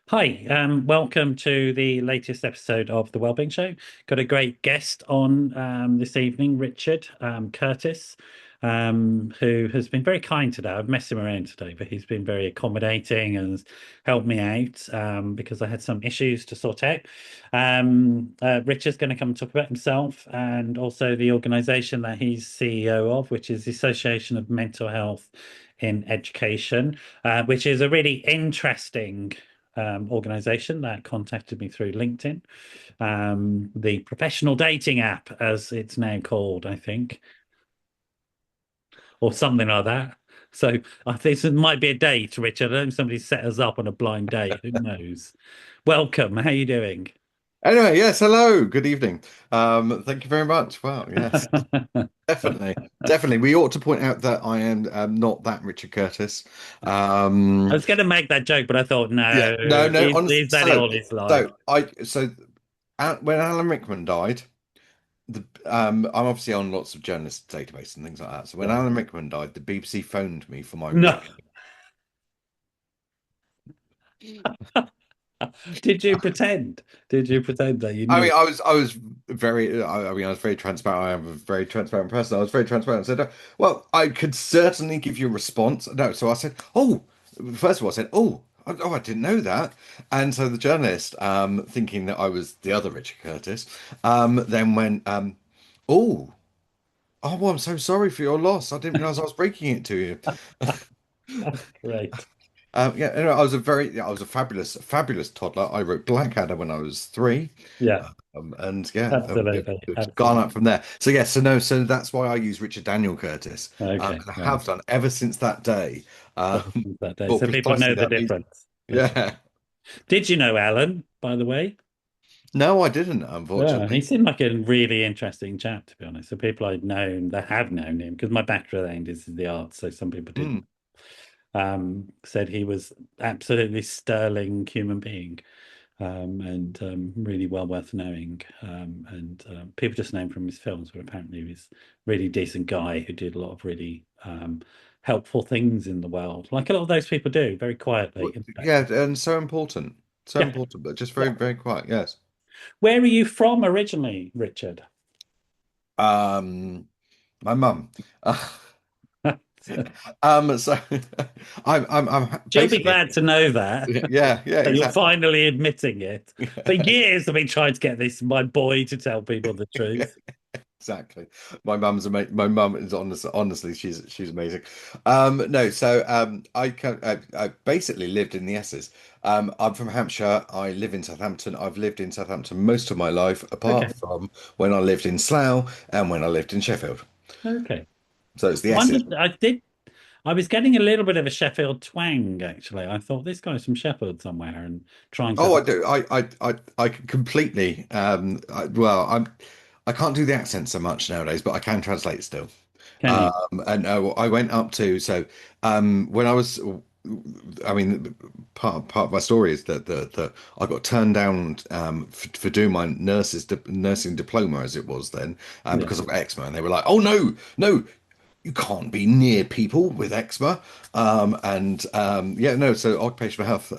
Hi, welcome to the latest episode of the Wellbeing Show. Got a great guest on this evening, Richard Curtis, who has been very kind today. I've messed him around today, but he's been very accommodating and has helped me out because I had some issues to sort out. Richard's going to come and talk about himself and also the organisation that he's CEO of, which is the Association of Mental Health in Education, which is a really interesting organization that contacted me through LinkedIn, the professional dating app, as it's now called, I think, or something like that. So I think this might be a date, Richard. I don't know if somebody set us up on a blind date. Who knows? Welcome. How are you doing? Anyway, yes, hello, good evening. Thank you very much. Well, yes, definitely, definitely. We ought to point out that I am not that Richard Curtis. I Um, was going to make that joke, but I thought, yeah, no, no, no, honestly. he's that all his life. When Alan Rickman died, I'm obviously on lots of journalist databases and things like that. So when Right. Alan Rickman died, the BBC phoned me for my No. reaction. Did you pretend? Did you pretend that you I knew? mean, I was very transparent. I am a very transparent person. I was very transparent. I said, well, I could certainly give you a response. No, so I said, oh, first of all, I said, oh, I didn't know that. And so the journalist, thinking that I was the other Richard Curtis, then went, oh, well, I'm so sorry for your loss. I didn't realize I was breaking it to you. Great. Yeah, anyway, I was a fabulous toddler. I wrote Blackadder when I was 3. Yeah, And yeah, absolutely. it's gone Absolutely. up from there. So yeah, so that's why I use Richard Daniel Curtis, Okay. and I Right. have done ever since that day. Um, Ever since that day. for So people precisely know the that reason. difference. Okay. Yeah. Did you know Alan, by the way? No, I didn't, Yeah, he unfortunately. seemed like a really interesting chap, to be honest. So people I'd known that have known him, because my background is the arts, so some people didn't, Mm, said he was absolutely sterling human being, and really well worth knowing. And people just know him from his films, but apparently he was a really decent guy who did a lot of really helpful things in the world, like a lot of those people do, very quietly in the yeah, background. and so Yeah, important, but just yeah. very, very quiet. Yes. Where are you from originally, Richard? Um, my mum. So I'm She'll be basically, glad to know that. yeah, yeah, That you're exactly. finally admitting it. For years, I've been trying to get this my boy to tell people the truth. Exactly. My mum is honestly, she's amazing. No, so I basically lived in the Esses. I'm from Hampshire. I live in Southampton. I've lived in Southampton most of my life, Okay, apart from when I lived in Slough and when I lived in Sheffield. okay. So it's I the Esses. wondered. I was getting a little bit of a Sheffield twang, actually. I thought this guy's from Sheffield somewhere and trying Oh, to. I do. I can completely. I can't do the accent so much nowadays, but I can translate still. Can you? And I went up to when I was, I mean, part of my story is that I got turned down for doing my nursing diploma as it was then Yeah. because of eczema, and they were like, "Oh no, you can't be near people with eczema." Yeah, no, so occupational health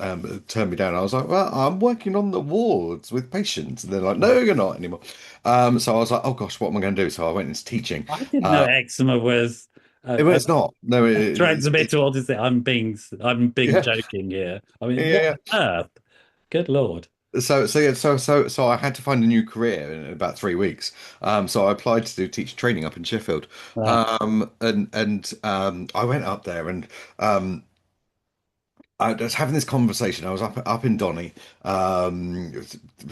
turned me down. I was like, well, I'm working on the wards with patients. And they're like, no, you're not anymore. So I was like, oh gosh, what am I going to do? So I went into teaching. I didn't know Uh, eczema was well, a it's not. No, transmitted autism. I'm being yeah, joking here. I mean, what yeah, on earth? Good Lord. yeah. So I had to find a new career in about 3 weeks. So I applied to do teacher training up in Sheffield. Right. I went up there and um, I was having this conversation. I was up in Donny,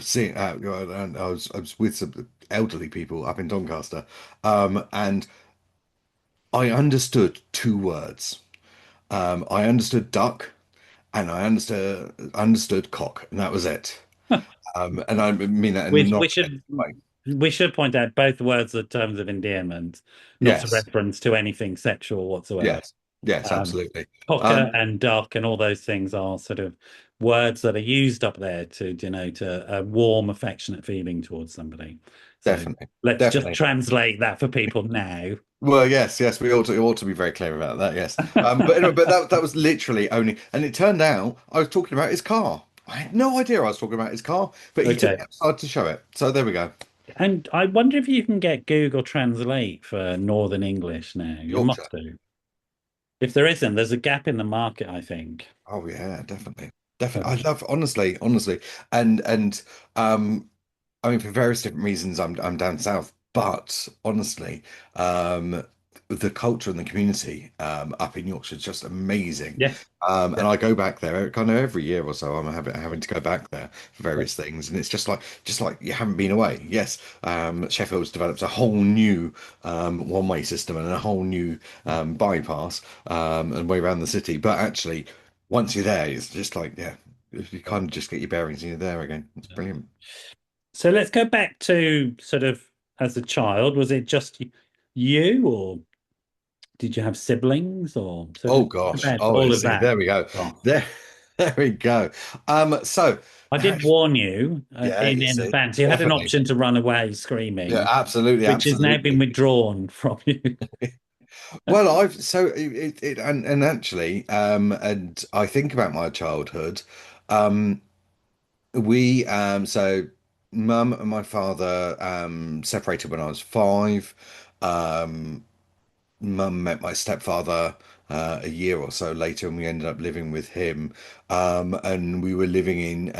seeing, and I was with some elderly people up in Doncaster, and I understood 2 words. I understood duck, and I understood cock, and that was it. And I mean that in We not we should like we should point out both words are terms of endearment, not a yes, reference to anything sexual whatsoever. yes, yes, Um, absolutely. Pocker Um, and duck and all those things are sort of words that are used up there to denote a warm, affectionate feeling towards somebody. So definitely, let's just definitely. translate that for people now. Well, yes, yes, we ought to be very clear about that. Yes, but anyway, but that was literally only, and it turned out I was talking about his car. I had no idea I was talking about his car, but he took me Okay. outside to show it. So there we go. And I wonder if you can get Google Translate for Northern English now. You Yorkshire. must do. If there isn't, there's a gap in the market, I think. Oh yeah, definitely. Uh, Definitely. I love honestly. And um I mean, for various different reasons, I'm down south, but honestly, um, the culture and the community up in Yorkshire is just amazing. yeah. And Yeah. I go back there kind of every year or so. I'm having to go back there for Yeah. various things, and it's just like you haven't been away. Yes, Sheffield's developed a whole new one-way system and a whole new bypass and way around the city. But actually, once you're there, it's just like yeah, you kind of just get your bearings and you're there again. It's brilliant. So let's go back to sort of as a child. Was it just you, or did you have siblings, or so? Oh Talk gosh. about Oh, all of see, that there we go. stuff. There, there we go. So I did warn you yeah, in you see, advance. You had an definitely. option to run away Yeah, screaming, absolutely, which has now been absolutely. withdrawn from you. Well, I've so it and actually, and I think about my childhood. Um, we so mum and my father separated when I was 5. Um, Mum met my stepfather a year or so later, and we ended up living with him. And we were living in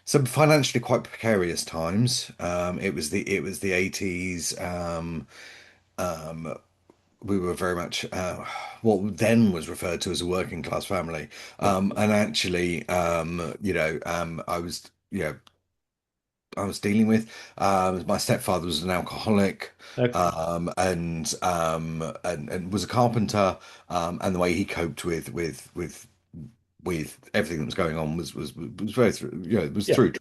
some financially quite precarious times. It was the 80s. We were very much what then was referred to as a working class family. Yeah. And actually, I was dealing with. My stepfather was an alcoholic, Okay. and was a carpenter. And the way he coped with everything that was going on was very it was Yeah. through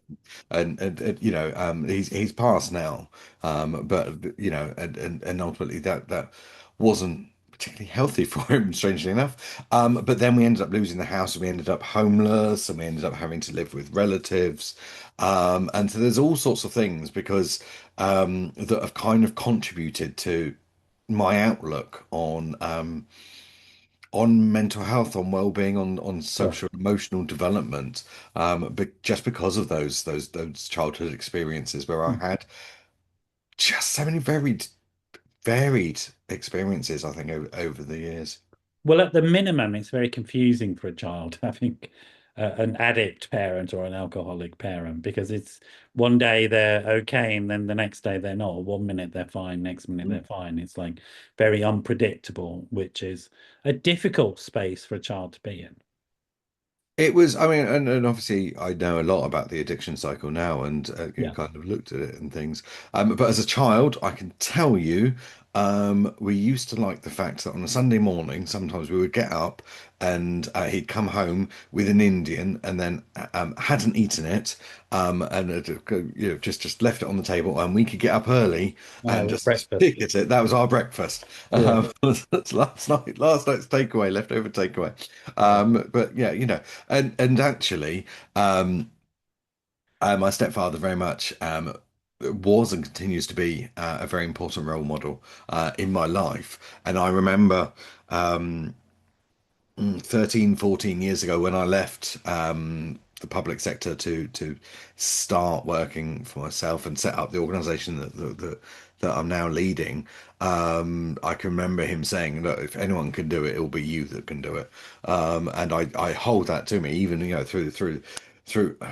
he's passed now, but and ultimately that wasn't particularly healthy for him, strangely enough. But then we ended up losing the house, and we ended up homeless, and we ended up having to live with relatives. And so there's all sorts of things because that have kind of contributed to my outlook on mental health, on well-being, on Yeah. social and emotional development, but just because of those childhood experiences where I had just so many varied experiences, I think over the years. Well, at the minimum, it's very confusing for a child having an addict parent or an alcoholic parent because it's one day they're okay and then the next day they're not. One minute they're fine, next minute they're fine. It's like very unpredictable, which is a difficult space for a child to be in. It was, I mean, and obviously I know a lot about the addiction cycle now and Yeah. kind of looked at it and things. But as a child, I can tell you, we used to like the fact that on a Sunday morning, sometimes we would get up and he'd come home with an Indian and then hadn't eaten it, and just left it on the table, and we could get up early and With just breakfast. pick at it. That was our breakfast. Yeah. That's last night's takeaway, leftover takeaway. Yeah. But yeah, and actually, my stepfather very much was and continues to be a very important role model in my life. And I remember 13, 14 years ago when I left the public sector to start working for myself and set up the organization that I'm now leading. I can remember him saying, "Look, if anyone can do it, it'll be you that can do it." And I hold that to me, even through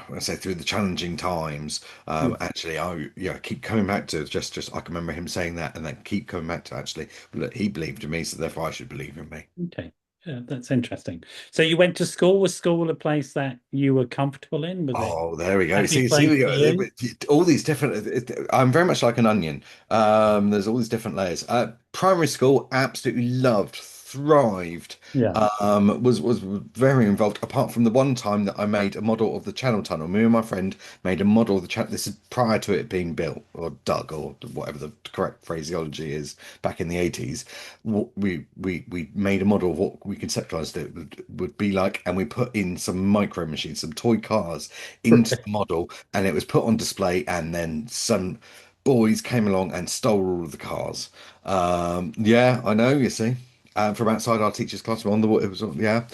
I say through the challenging times. Actually, keep coming back to just I can remember him saying that, and then keep coming back to actually, look, he believed in me, so therefore I should believe in me. Okay. Yeah, that's interesting. So you went to school. Was school a place that you were comfortable in? Was it Oh, there we a go. happy See, place for you? all these different. I'm very much like an onion. There's all these different layers. Primary school, absolutely loved, thrived. Yeah. Was very involved. Apart from the one time that I made a model of the Channel Tunnel, me and my friend made a model of the channel. This is prior to it being built or dug or whatever the correct phraseology is. Back in the 80s, we made a model of what we conceptualized it would be like, and we put in some micro machines, some toy cars into the model, and it was put on display, and then some boys came along and stole all of the cars. Yeah, I know, you see. from outside our teacher's classroom on the it was yeah.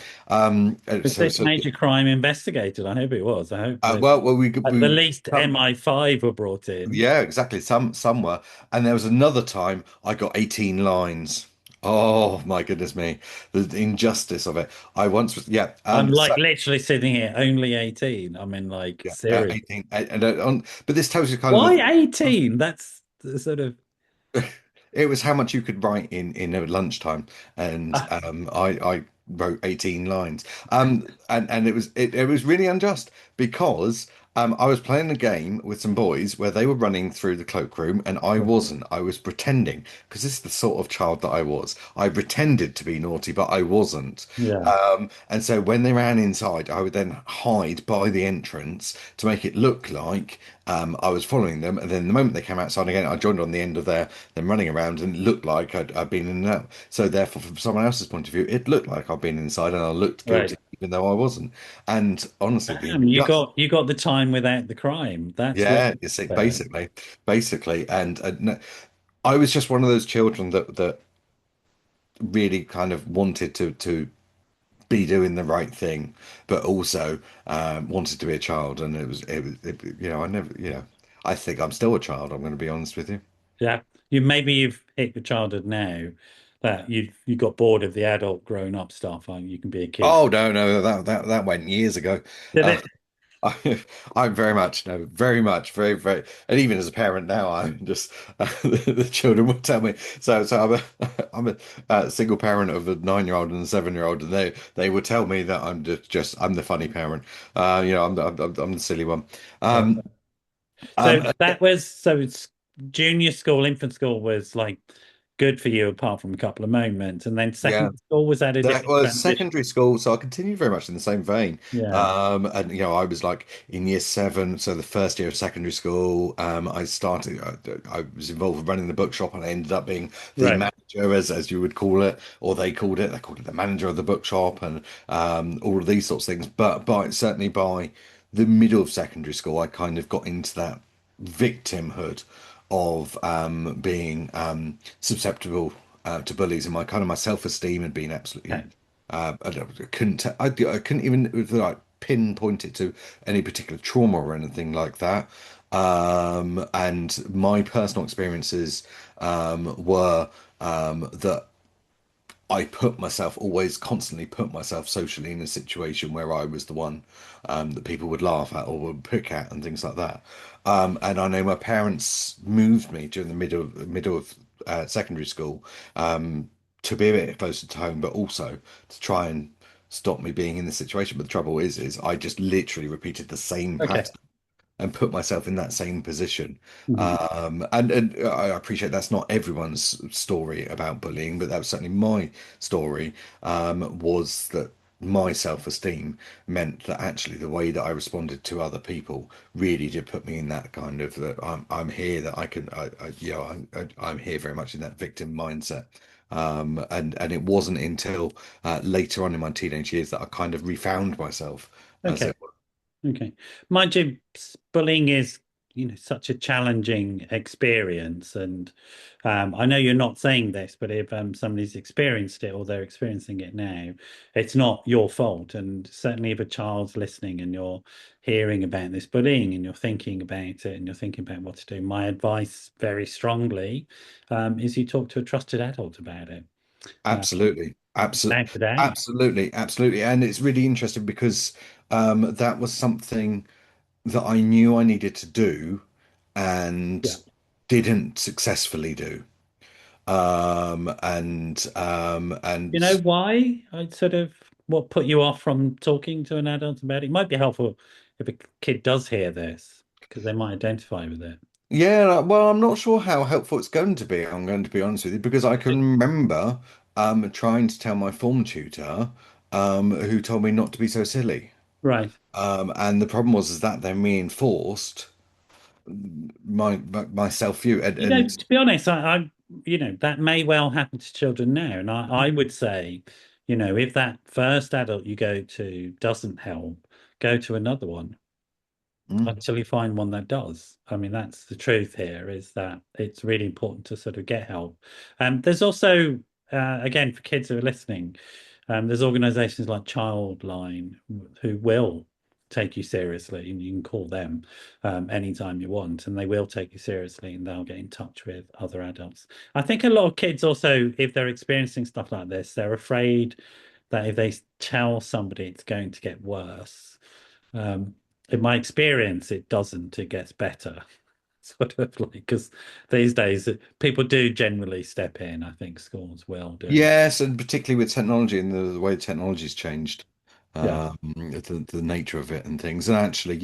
Was So this so major crime investigated? I hope it was. I hope that well at the we least MI5 were brought in. yeah, exactly. Some were, and there was another time I got 18 lines. Oh my goodness me, the injustice of it. I once was yeah. I'm So like literally sitting here, only 18. I mean, like, yeah, serious. 18, but this tells you kind of Why 18? That's the sort of it was how much you could write in a lunchtime, and ah, I wrote 18 lines. And it was really unjust because I was playing a game with some boys where they were running through the cloakroom and I wasn't. I was pretending because this is the sort of child that I was. I pretended to be naughty, but I wasn't. yeah, And so when they ran inside, I would then hide by the entrance to make it look like I was following them. And then the moment they came outside again, I joined on the end of them running around and it looked like I'd been in and out. So therefore, from someone else's point of view, it looked like I'd been inside and I looked right. guilty even though I wasn't. And honestly, the Damn, you injustice. got the time without the crime. That's really Yeah, you see, fair. basically, and no, I was just one of those children that really kind of wanted to be doing the right thing, but also wanted to be a child. And I never, I think I'm still a child. I'm going to be honest with you. Yeah, you've hit the childhood now that you got bored of the adult grown up stuff. And you can be a kid. Oh no, that went years ago. Did Uh, it? I'm very much no, very much, very, and even as a parent now, I'm just the children will tell me. So I'm a single parent of a 9-year-old and a 7-year-old, and they would tell me that I'm just I'm the funny parent. I'm the silly one. Yeah. Um, So um, it's junior school, infant school was like good for you apart from a couple of moments, and then yeah. secondary school was at a That different was transition. secondary school, so I continued very much in the same vein. Yeah, And I was like in year seven, so the first year of secondary school. I was involved with running the bookshop, and I ended up being the right. manager, as you would call it, or they called it the manager of the bookshop, and all of these sorts of things. But certainly by the middle of secondary school, I kind of got into that victimhood of being susceptible to bullies, and my self-esteem had been absolutely. Okay. I couldn't even like pinpoint it to any particular trauma or anything like that. And my personal experiences were that I always constantly put myself socially in a situation where I was the one that people would laugh at or would pick at and things like that. And I know my parents moved me during the middle of secondary school to be a bit closer to home, but also to try and stop me being in this situation. But the trouble is I just literally repeated the same Okay. pattern and put myself in that same position. Mhm. And I appreciate that's not everyone's story about bullying, but that was certainly my story. Was that my self-esteem meant that actually the way that I responded to other people really did put me in that kind of that I'm here that I can I'm here very much in that victim mindset. And it wasn't until later on in my teenage years that I kind of refound myself as Okay. it were. Okay. Mind you, bullying is, such a challenging experience. And I know you're not saying this, but if somebody's experienced it or they're experiencing it now, it's not your fault. And certainly if a child's listening and you're hearing about this bullying and you're thinking about it and you're thinking about what to do, my advice very strongly is you talk to a trusted adult about it. Uh, Absolutely. Absolutely. now today. Absolutely. And it's really interesting because that was something that I knew I needed to do and Yeah. didn't successfully do. You know And why I sort of what put you off from talking to an adult about it? It might be helpful if a kid does hear this because they might identify with it. yeah, well, I'm not sure how helpful it's going to be. I'm going to be honest with you because I can remember trying to tell my form tutor who told me not to be so silly. Right. And the problem was is that then reinforced my self view and To be honest, that may well happen to children now. And I would say, if that first adult you go to doesn't help, go to another one mm, until you find one that does. I mean, that's the truth here is that it's really important to sort of get help. There's also again, for kids who are listening, there's organizations like Childline who will take you seriously, and you can call them anytime you want, and they will take you seriously, and they'll get in touch with other adults. I think a lot of kids also, if they're experiencing stuff like this, they're afraid that if they tell somebody it's going to get worse. Um, in my experience, it doesn't, it gets better. Sort of like, because these days people do generally step in. I think schools will do. Yes, and particularly with technology and the way technology's changed, Yeah. the nature of it and things. And actually,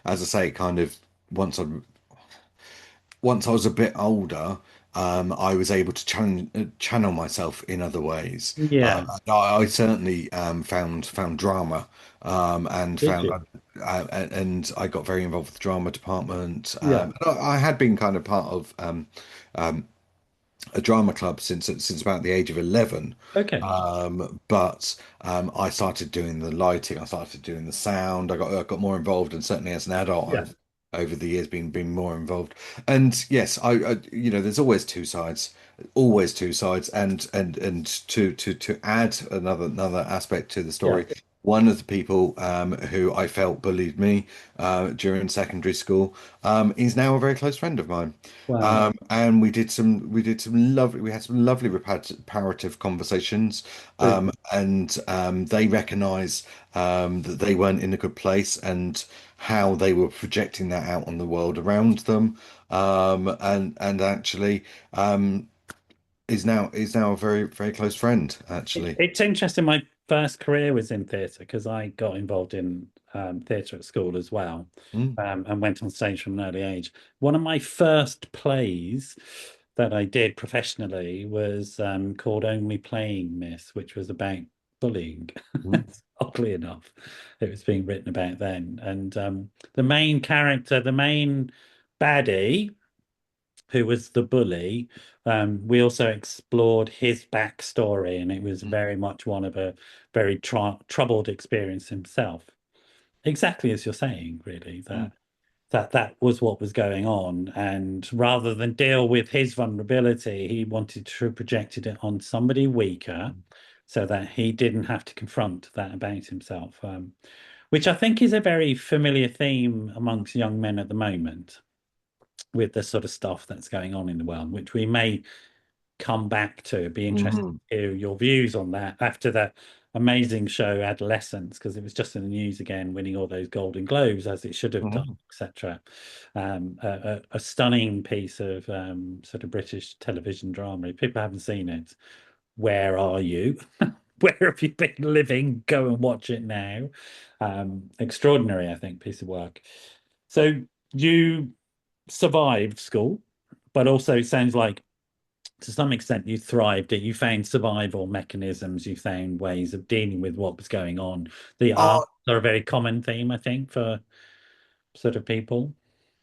as I say, kind of once I once I was a bit older, I was able to channel myself in other ways. Yeah. I certainly found drama, and Did found you? and I got very involved with the drama department. Yeah. I had been kind of part of a drama club since about the age of 11. Okay. But I started doing the lighting, I started doing the sound. I got more involved, and certainly as an adult, Yeah. I've over the years been more involved. And yes, there's always two sides, and to add another aspect to the Yeah. story. One of the people who I felt bullied me during secondary school is now a very close friend of mine. Wow. And we had some lovely reparative conversations, Brilliant. and they recognise that they weren't in a good place, and how they were projecting that out on the world around them, and actually is now a very very close friend actually. It's interesting. My first career was in theatre because I got involved in theatre at school as well, Mm, and went on stage from an early age. One of my first plays that I did professionally was called Only Playing Miss, which was about bullying. mm, Oddly enough, it was being written about then. And the main character, the main baddie, who was the bully, we also explored his backstory, and it was mm, very much one of a very troubled experience himself. Exactly as you're saying, really, mm, that was what was going on, and rather than deal with his vulnerability, he wanted to project it on somebody weaker, so that he didn't have to confront that about himself. Which I think is a very familiar theme amongst young men at the moment, with the sort of stuff that's going on in the world, which we may come back to. Be interested mm, to hear your views on that after that amazing show Adolescence, because it was just in the news again, winning all those Golden Globes as it should have done, mm. etc. A stunning piece of sort of British television drama. If people haven't seen it, where are you? Where have you been living? Go and watch it now. Extraordinary, I think, piece of work. So you survived school, but also it sounds like to some extent you thrived it. You found survival mechanisms, you found ways of dealing with what was going on. The arts Oh, are a very common theme, I think, for sort of people.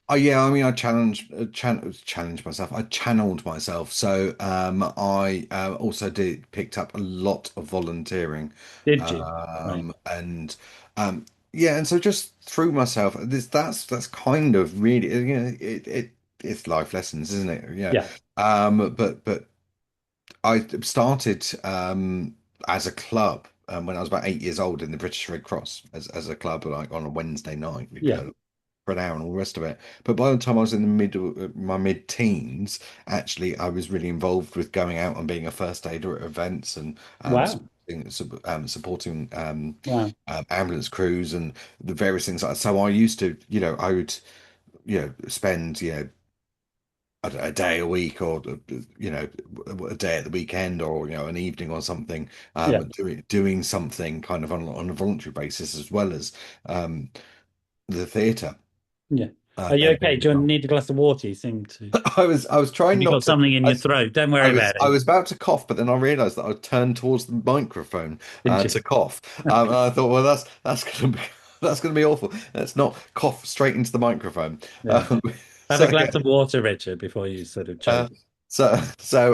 oh yeah, I mean, I challenged myself. I channeled myself. So I also did picked up a lot of volunteering, Did you? Right. and yeah, and so just threw myself. That's kind of really, it's life lessons, isn't it? Yeah. Yeah. But I started as a club when I was about 8 years old in the British Red Cross as a club, like on a Wednesday night. We'd Yeah. go for an hour and all the rest of it. But by the time I was in the my mid-teens, actually, I was really involved with going out and being a first aider at events, and Wow. supporting Wow. ambulance crews and the various things like that. So I used to, I would, spend, I don't know, a day a week, or a day at the weekend, or an evening or something, Yeah. doing something kind of on a voluntary basis, as well as the theatre. Yeah. Are you And okay? being Do you involved. need a glass of water? You seem to. I was Have trying you not got to. something in your I, throat? Don't I worry was about I it. was about to cough, but then I realised that I turned towards the microphone Didn't you? to cough, and I thought, well, that's gonna be that's gonna be awful. Let's not cough straight into the microphone. Yeah. Um, Have a so yeah, glass of water, Richard, before you sort of choke. uh, so.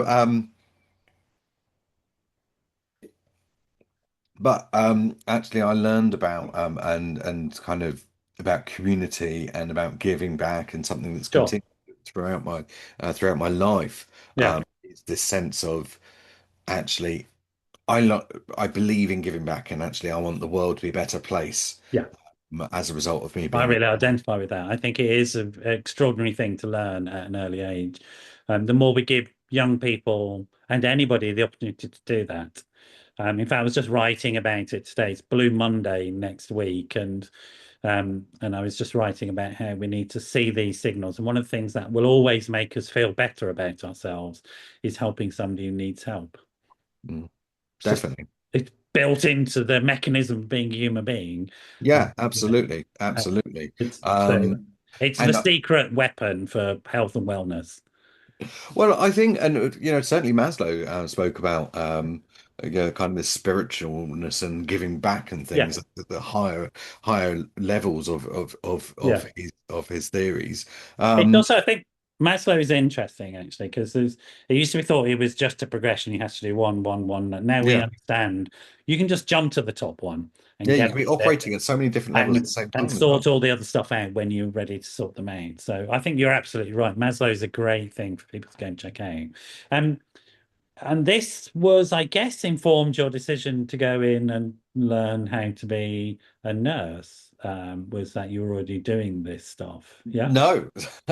But actually, I learned about and kind of about community and about giving back, and something that's Sure. continued throughout my life. Yeah. Is this sense of actually I lo I believe in giving back, and actually I want the world to be a better place Yeah. as a result of me I being. really identify with that. I think it is an extraordinary thing to learn at an early age. The more we give young people and anybody the opportunity to do that. In fact, I was just writing about it today. It's Blue Monday next week, and I was just writing about how we need to see these signals. And one of the things that will always make us feel better about ourselves is helping somebody who needs help. Mm, It's just definitely. it's built into the mechanism of being a human being. Yeah, Yeah. absolutely. Uh, Absolutely. It's so Um, it's the and secret weapon for health and wellness. Well, I think, and certainly Maslow spoke about, kind of this spiritualness and giving back and Yeah, things at the higher levels yeah. of his theories. It's Um, also, I think Maslow is interesting actually because it used to be thought it was just a progression. You have to do one, one, one. Now we yeah, understand you can just jump to the top one and yeah, you get can be it operating at so many different levels at the same and time as well. sort all the other stuff out when you're ready to sort them out. So I think you're absolutely right. Maslow is a great thing for people to go and check out. Um, and this was, I guess, informed your decision to go in and learn how to be a nurse. Was that you were already doing this stuff? Yeah. No,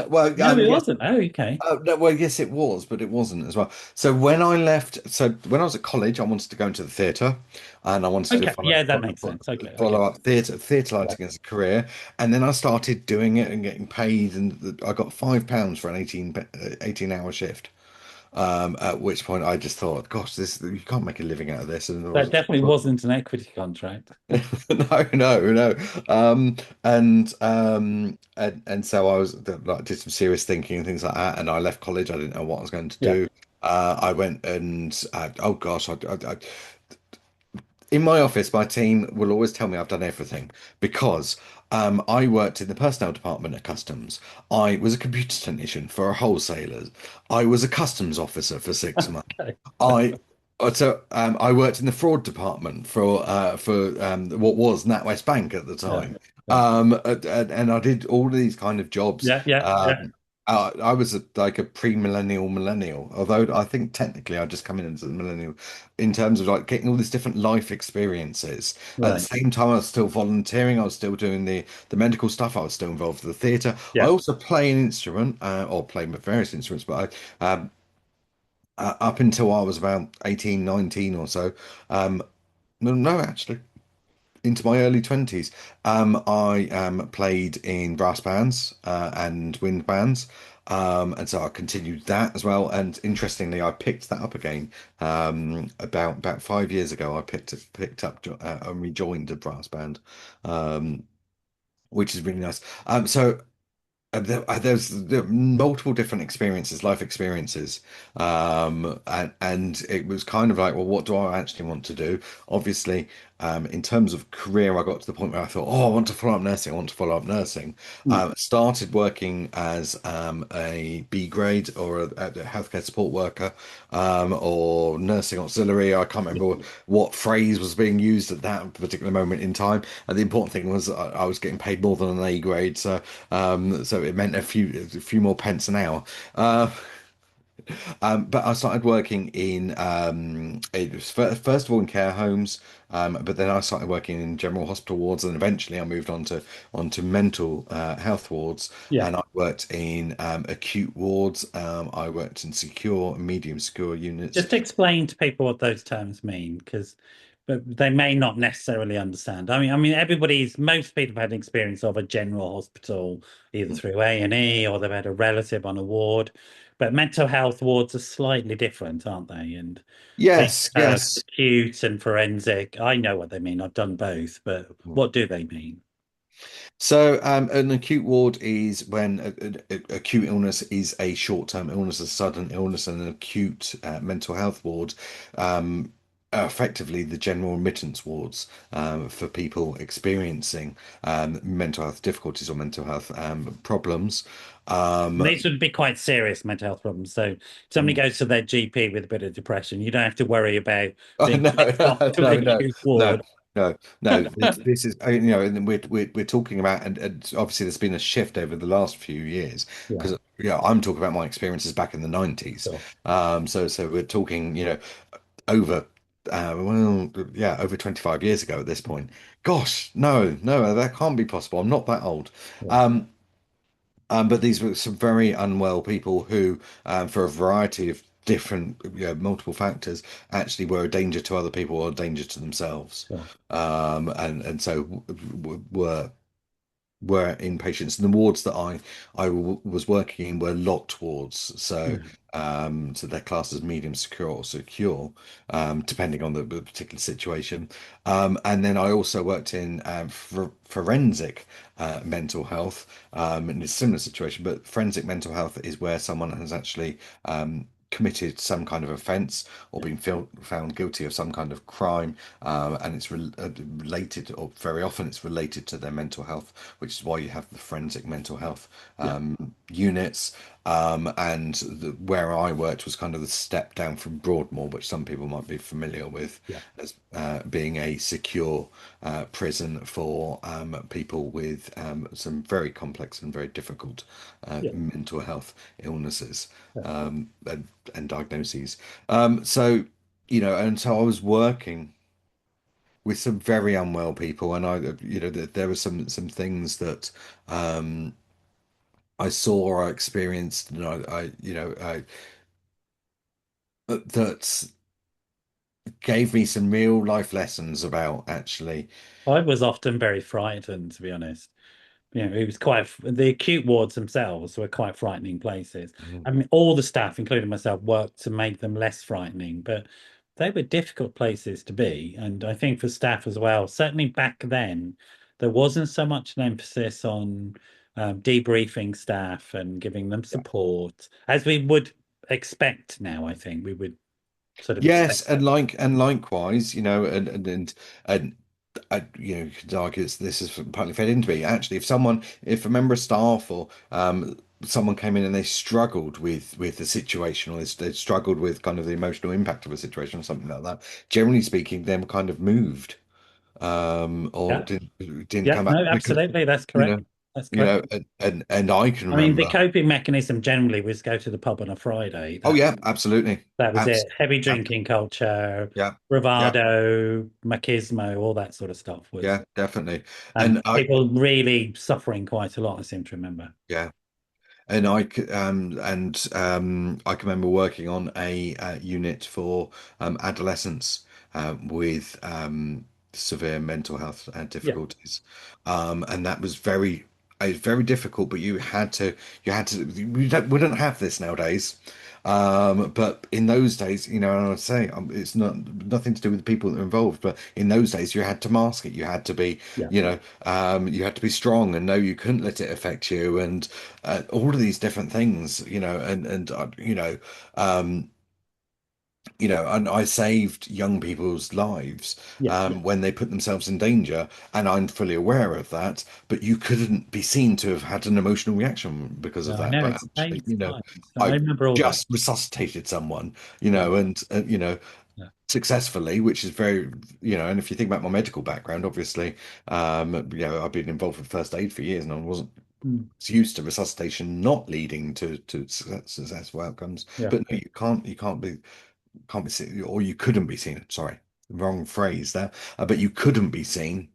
well, No, it yes. wasn't. Oh, okay. No, well, yes, it was, but it wasn't as well. So when I was at college, I wanted to go into the theatre, and I wanted to Okay. Yeah, that makes sense. Okay. Okay. follow up theatre Yeah. lighting as a career. And then I started doing it and getting paid, and I got £5 for an 18-hour shift. At which point I just thought, gosh, this you can't make a living out of this. And I That was, definitely wasn't an equity contract. no, no, no. And so I was like did some serious thinking and things like that. And I left college. I didn't know what I was going to Yeah. do. I went and oh gosh, in my office, my team will always tell me I've done everything because I worked in the personnel department at Customs. I was a computer technician for a wholesaler. I was a customs officer for 6 months. Okay. I I worked in the fraud department for what was NatWest Bank at the Yeah. time. Yeah. And I did all these kind of jobs. Yeah. Yeah. Yeah. I was like a pre-millennial millennial, although I think technically I just come in as a millennial in terms of like getting all these different life experiences. At the Right. same time, I was still volunteering. I was still doing the medical stuff. I was still involved with the theatre. I Yeah. also play an instrument, or play various instruments, but up until I was about 18, 19 or so. No, no, actually, into my early 20s, I played in brass bands and wind bands. And so I continued that as well. And interestingly, I picked that up again about 5 years ago. I picked up and rejoined a brass band, um, which is really nice. There are multiple different experiences, life experiences, and it was kind of like, well, what do I actually want to do? Obviously, in terms of career, I got to the point where I thought, oh, I want to follow up nursing. I want to follow up nursing. Mm. Started working as a B grade or a healthcare support worker, or nursing auxiliary. I can't remember what phrase was being used at that particular moment in time. And the important thing was I was getting paid more than an A grade, so it meant a few more pence an hour. But I started working in it was first of all in care homes, but then I started working in general hospital wards, and eventually I moved onto mental health wards, Yeah. and I worked in acute wards. I worked in secure and medium secure units. Just explain to people what those terms mean, because but they may not necessarily understand. Most people have had experience of a general hospital, either through A&E or they've had a relative on a ward. But mental health wards are slightly different, aren't they? And they Yes, have yes. acute and forensic. I know what they mean. I've done both, but what do they mean? So, an acute ward is when acute illness is a short-term illness, a sudden illness, and an acute mental health ward, are effectively the general admittance wards for people experiencing mental health difficulties or mental health problems. And Um, these would be quite serious mental health problems. So if somebody goes to their GP with a bit of depression, you don't have to worry about Oh, being no, flicked off to an no, no, acute no, ward. no. This is, and then we're talking about, and obviously there's been a shift over the last few years Yeah, because I'm talking about my experiences back in the 90s. sure. So we're talking, over well, yeah, over 25 years ago at this point. Gosh, no, that can't be possible. I'm not that old. Yeah, Um, but these were some very unwell people who, for a variety of different, multiple factors, actually were a danger to other people or a danger to themselves. sure. And so were inpatients, and the wards that was working in were locked wards, so Mm. so they're classed as medium secure or secure, depending on the particular situation. And then I also worked in forensic mental health, in a similar situation, but forensic mental health is where someone has actually committed some kind of offence or Yeah, been found guilty of some kind of crime, and it's related, or very often it's related to their mental health, which is why you have the forensic mental health yeah, units. And where I worked was kind of the step down from Broadmoor, which some people might be familiar with yeah, as being a secure prison for people with some very complex and very difficult yeah. mental health illnesses, Yeah. and diagnoses. So, and so I was working with some very unwell people, and there were some things that um, I saw or I experienced, and that gave me some real life lessons about actually. I was often very frightened, to be honest. It was quite, the acute wards themselves were quite frightening places. Mhm. I mean, all the staff, including myself, worked to make them less frightening, but they were difficult places to be. And I think for staff as well, certainly back then, there wasn't so much an emphasis on debriefing staff and giving them Yeah. support as we would expect now. I think we would sort of expect Yes, that. and likewise, and you could argue this is partly fed into me. Actually, if a member of staff or someone came in and they struggled with the situation, or they struggled with kind of the emotional impact of a situation or something like that, generally speaking, them kind of moved, or Yeah, didn't yeah, come back no, because, absolutely, that's you correct. know, That's correct. and I can I mean, the remember. coping mechanism generally was go to the pub on a Friday. Oh That yeah, absolutely, that was it. Heavy Abs drinking culture, yeah, yeah, bravado, machismo, all that sort of stuff was, yeah, definitely. and And I people really suffering quite a lot, I seem to remember. Yeah. I can remember working on a unit for adolescents with severe mental health Yeah, difficulties, and that was very difficult. But we don't have this nowadays. But in those days, and I'd say it's not nothing to do with the people that are involved, but in those days, you had to mask it. You had to be, yeah, you had to be strong, and no, you couldn't let it affect you, and all of these different things, um, and I saved young people's lives yeah. when they put themselves in danger, and I'm fully aware of that. But you couldn't be seen to have had an emotional reaction because of No, I that. know But it's actually, eight times. I I remember all that. just resuscitated someone, Yeah, and yeah. successfully, which is very, and if you think about my medical background, obviously, I've been involved with first aid for years, and I wasn't Mm, used to resuscitation not leading to successful outcomes. yeah, But no, you can't be seen, or you couldn't be seen. Sorry, wrong phrase there. But you couldn't be seen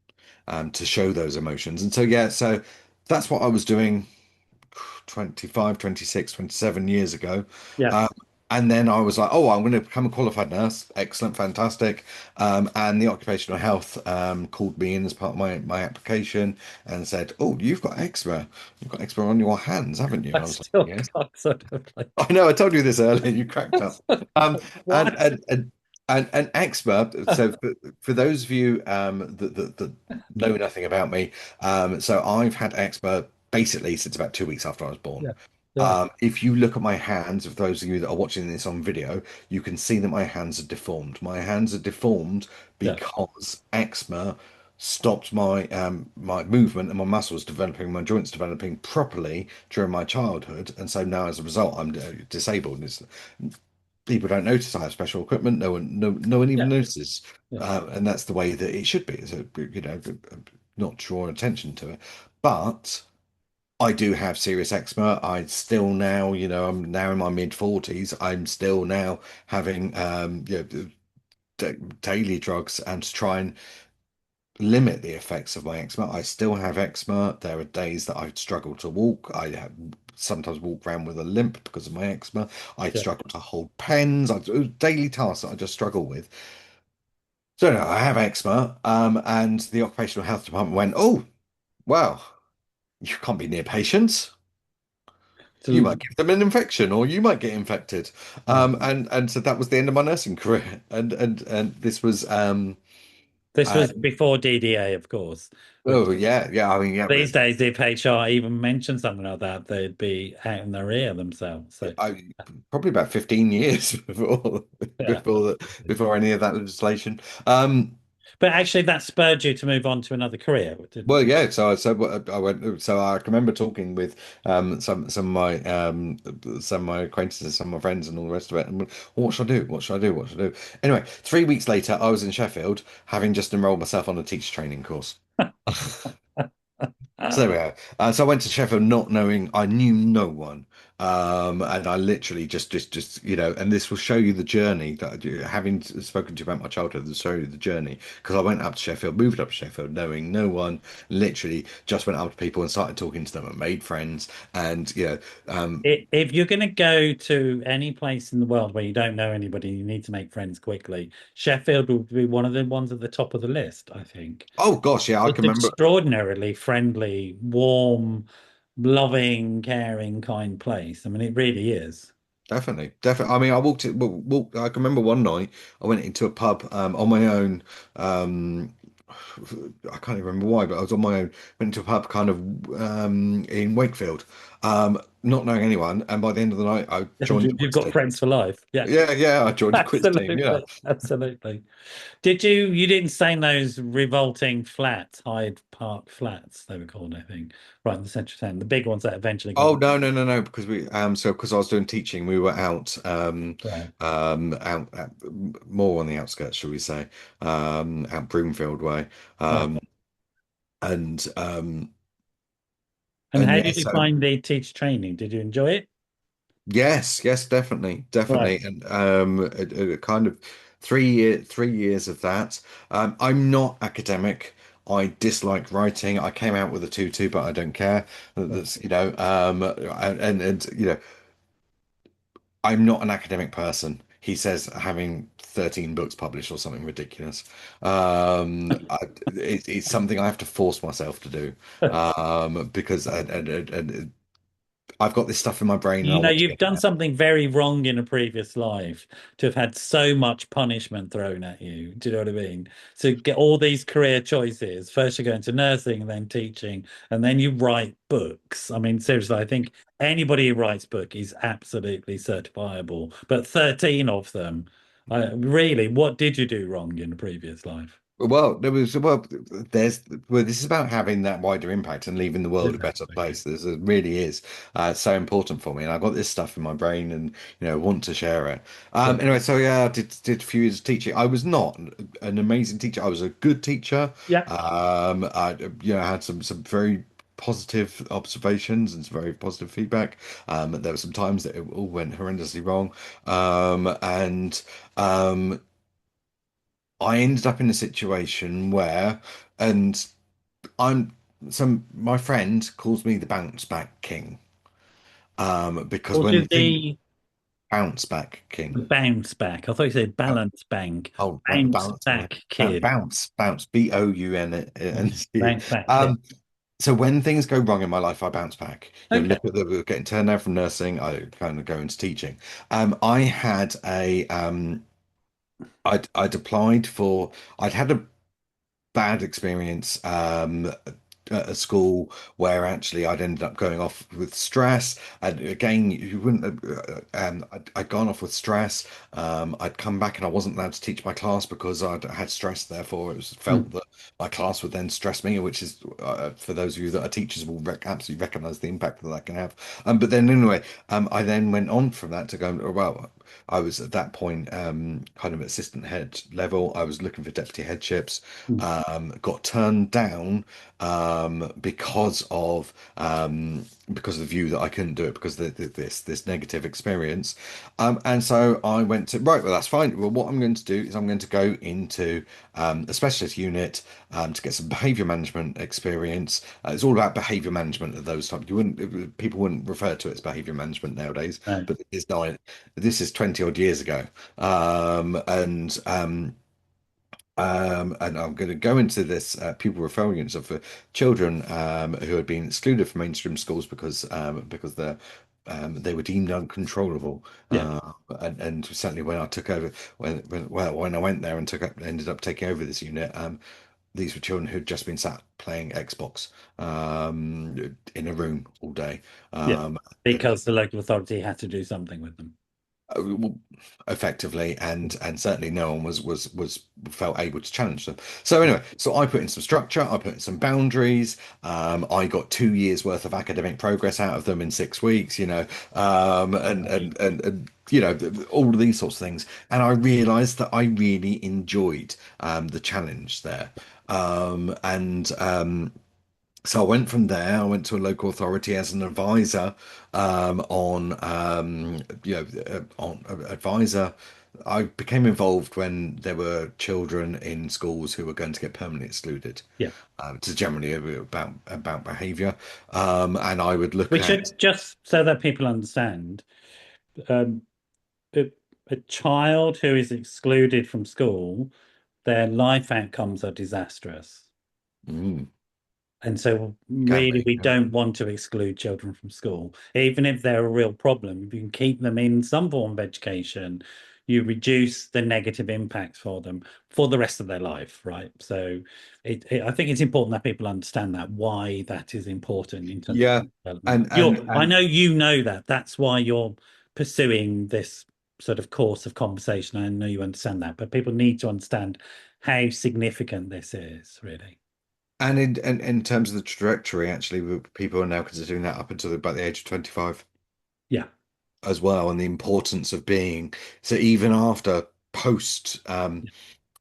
to show those emotions. And so, yeah, so that's what I was doing 25, 26, 27 years ago. yeah. Um, and then I was like, oh, I'm going to become a qualified nurse. Excellent, fantastic. And the occupational health called me in as part of my application and said, oh, You've got eczema on your hands, haven't you? And I I was like, still yes. got sort of like, I know, I told you this earlier. You cracked up. And what? and expert. So for those of you that know nothing about me, so I've had expert basically since about 2 weeks after I was born. Yeah, yeah, If you look at my hands, of those of you that are watching this on video, you can see that my hands are deformed. My hands are deformed yeah, because eczema stopped my movement and my muscles developing, my joints developing properly during my childhood, and so now as a result, I'm disabled. People don't notice I have special equipment. No one even yeah, notices, yeah, and that's the way that it should be. So not draw attention to it, but. I do have serious eczema. I still now, I'm now in my mid 40s. I'm still now having, daily drugs and to try and limit the effects of my eczema. I still have eczema. There are days that I struggle to walk. I have sometimes walk around with a limp because of my eczema. I Yeah. struggle to hold pens. Daily tasks that I just struggle with. So no, I have eczema. And the occupational health department went, "Oh, well, you can't be near patients. You So, might give them an infection, or you might get infected." yeah. And so that was the end of my nursing career. And this was This uh, was before DDA, of course, which oh yeah, yeah. I mean, yeah, these days, if HR even mentioned something like that, they'd be out in their ear themselves. So, I probably about 15 years yeah. before any of that legislation. But actually, that spurred you to move on to another career, Well, didn't it? yeah. So I went. So I can remember talking with some of my acquaintances, some of my friends, and all the rest of it. And what should I do? What should I do? What should I do? Anyway, 3 weeks later, I was in Sheffield, having just enrolled myself on a teacher training course. So there we go. So I went to Sheffield not knowing, I knew no one. And I literally just, and this will show you the journey that having spoken to you about my childhood, will show you the journey. Because I went up to Sheffield, moved up to Sheffield, knowing no one, literally just went up to people and started talking to them and made friends. And, If you're going to go to any place in the world where you don't know anybody, you need to make friends quickly. Sheffield would be one of the ones at the top of the list, I think. oh gosh, yeah, I It's can remember. extraordinarily friendly, warm, loving, caring, kind place. I mean, it really is. Definitely, definitely. I mean, I can remember one night I went into a pub on my own. I can't even remember why, but I was on my own. Went into a pub kind of in Wakefield, not knowing anyone. And by the end of the night, I joined a You've quiz got team. friends for life. Yeah, Yeah, yeah, I joined a quiz team. Yeah. absolutely. Absolutely. You didn't stay in those revolting flats, Hyde Park flats, they were called, I think, right in the central town, the big ones that eventually got. Oh no, no, no, no. Because because I was doing teaching, we were Right. more on the outskirts, shall we say, out Broomfield way, Okay. um, and And how yeah, did you so. find the teacher training? Did you enjoy it? Yes, yes, definitely, Right. definitely, and a kind of 3 years of that. I'm not academic. I dislike writing. I came out with a 2-2, but I don't care. That's I'm not an academic person. He says having 13 books published or something ridiculous. It's something I have to force myself to do because and I've got this stuff in my brain and I You know, want to you've get it done out. something very wrong in a previous life to have had so much punishment thrown at you. Do you know what I mean? To get all these career choices. First, you go into nursing, then teaching, and then you write books. I mean, seriously, I think anybody who writes book is absolutely certifiable. But 13 of them, really, what did you do wrong in a previous life? This is about having that wider impact and leaving the world a better Exactly. place. It really is so important for me, and I've got this stuff in my brain, and want to share it. Yeah. Anyway, so yeah, I did a few years of teaching. I was not an amazing teacher. I was a good teacher. Yeah. I had some very positive observations and some very positive feedback. There were some times that it all went horrendously wrong, and I ended up in a situation where, and I'm my friend calls me the bounce back king. Because Or when do things the bounce back king. bounce back. I thought you said Oh, balance bank. oh, Bounce bounce, back kid. bounce, Bounc. Bounce back kid. Um, so when things go wrong in my life, I bounce back. Okay. Look at the getting turned down from nursing, I kind of go into teaching. I had I'd had a bad experience at a school where actually I'd ended up going off with stress. And again, you wouldn't. I'd gone off with stress. I'd come back and I wasn't allowed to teach my class because I'd had stress. Therefore, it was felt Mm. that My class would then stress me, which is for those of you that are teachers will absolutely recognize the impact that that can have. But then anyway, I then went on from that to go, oh, well, I was at that point kind of assistant head level. I was looking for deputy headships, Mm. got turned down because of the view that I couldn't do it because of this negative experience. And so I went to, right, well, that's fine. Well, what I'm going to do is I'm going to go into a specialist unit to get some behavior management experience. It's all about behavior management of those types. You wouldn't, people wouldn't refer to it as behavior management nowadays, No. but it's not. This is 20 odd years ago. And I'm going to go into this pupil referral units of children who had been excluded from mainstream schools because they were deemed uncontrollable. Yeah. And certainly when I took over, when I went there and ended up taking over this unit, these were children who'd just been sat playing Xbox in a room all day. Yeah. Um, Because the local authority had to do something with them. well, effectively, and certainly no one was felt able to challenge them. So anyway, so I put in some structure, I put in some boundaries. I got 2 years worth of academic progress out of them in 6 weeks, and all of these sorts of things. And I realized that I really enjoyed the challenge there. And So I went from there. I went to a local authority as an advisor on advisor. I became involved when there were children in schools who were going to get permanently excluded. Yeah. It's generally about behaviour, and I would look We at should just so that people understand, um, a, a child who is excluded from school, their life outcomes are disastrous. mm, And so, can really, be. we don't want to exclude children from school, even if they're a real problem. If you can keep them in some form of education, you reduce the negative impacts for them for the rest of their life, right? So, I think it's important that people understand that why that is important in terms of Yeah, development. and and I and know you know that. That's why you're pursuing this sort of course of conversation. I know you understand that, but people need to understand how significant this is, really. in terms of the trajectory, actually, people are now considering that up until about the age of 25 Yeah. as well, and the importance of being so even after post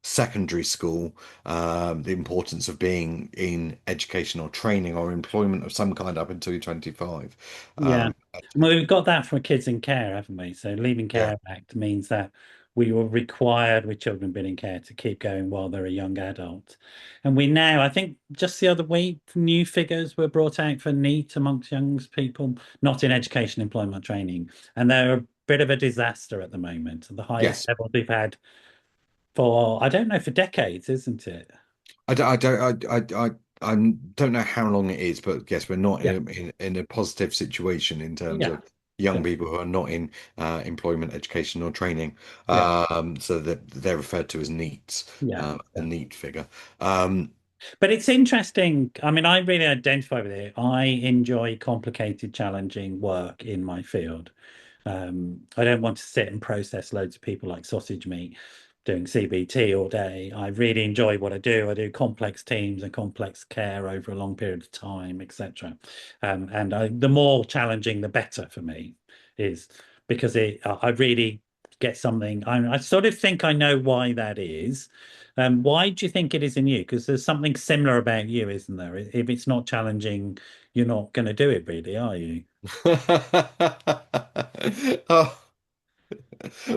secondary school, the importance of being in education or training or employment of some kind up until you're 25. Yeah. Um, Well, we've got that from Kids in Care, haven't we? So Leaving yeah, Care Act means that we were required with children being in care to keep going while they're a young adult. And we now, I think just the other week, new figures were brought out for NEET amongst young people, not in education, employment training. And they're a bit of a disaster at the moment, the highest yes. levels we've had for, I don't know, for decades, isn't it? I don't know how long it is, but yes, we're not Yeah. in a positive situation in terms Yeah. of young Yeah. people who are not in employment, education, or training. Yeah. So that they're referred to as NEETs, Yeah. a NEET figure. Um, But it's interesting. I mean, I really identify with it. I enjoy complicated, challenging work in my field. I don't want to sit and process loads of people like sausage meat doing CBT all day. I really enjoy what I do. I do complex teams and complex care over a long period of time, etc. The more challenging, the better for me is because I really get something. I sort of think I know why that is. Why do you think it is in you? Because there's something similar about you, isn't there? If it's not challenging, you're not going to do it, really, are you? oh,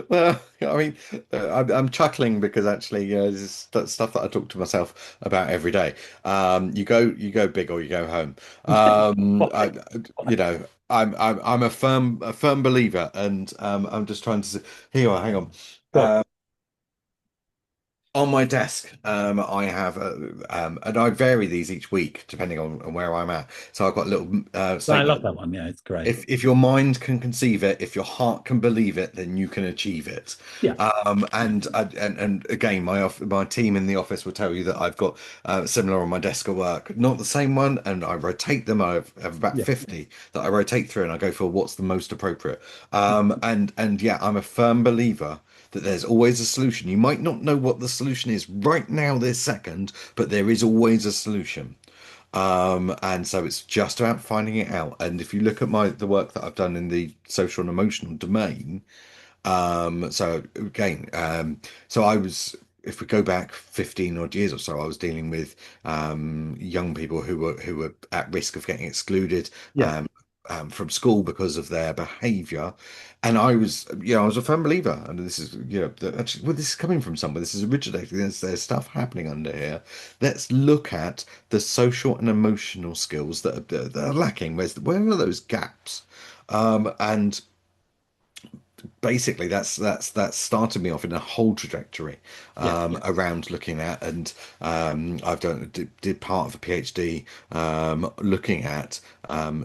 well, I mean, I'm chuckling because actually, this is that's stuff that I talk to myself about every day. You go big or you go home. Why? You know, I'm a firm believer, and I'm just trying to. Here you are. Hang on. Go On my desk, I have, and I vary these each week depending on where I'm at. So I've got a little on. I statement. love that one. Yeah, it's great. If your mind can conceive it, if your heart can believe it, then you can achieve it. Yeah, And again, my team in the office will tell you that I've got similar on my desk at work, not the same one, and I rotate them. I have about yeah, 50 that I rotate through, and I go for what's the most appropriate. And yeah, I'm a firm believer that there's always a solution. You might not know what the solution is right now, this second, but there is always a solution. And so it's just about finding it out. And if you look at the work that I've done in the social and emotional domain, so again, so I was, if we go back 15 odd years or so, I was dealing with young people who were at risk of getting excluded Yeah. from school because of their behaviour. And I was, I was a firm believer, and this is, actually, well, this is coming from somewhere. This is originating. There's stuff happening under here. Let's look at the social and emotional skills that are lacking. Where are those gaps? And basically that's started me off in a whole trajectory Yeah. around looking at, and I've did part of a PhD looking at